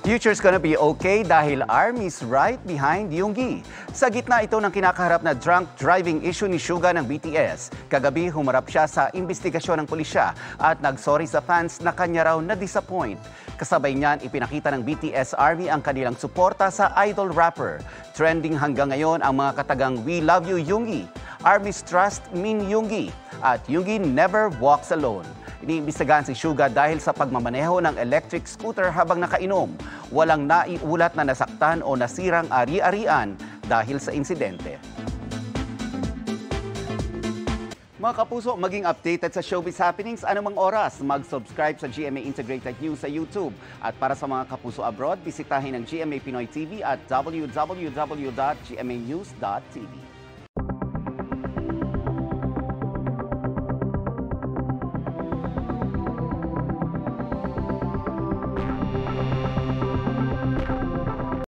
Future's gonna be okay dahil Army's right behind Yoongi. Sa gitna ito ng kinakaharap na drunk driving issue ni Suga ng BTS. Kagabi humarap siya sa investigasyon ng pulisya at nagsorry sa fans na kanya raw na-disappoint. Kasabay niyan, ipinakita ng BTS Army ang kanilang suporta sa idol rapper. Trending hanggang ngayon ang mga katagang We Love You Yoongi, Army's Trust Min Yoongi at Yoongi Never Walks Alone. Iniimbestigahan si Suga dahil sa pagmamaneho ng electric scooter habang nakainom. Walang naiulat na nasaktan o nasirang ari-arian dahil sa insidente. Mga kapuso, maging updated sa showbiz happenings anumang oras. Mag-subscribe sa GMA Integrated News sa YouTube. At para sa mga kapuso abroad, bisitahin ang GMA Pinoy TV at www.gmanews.tv.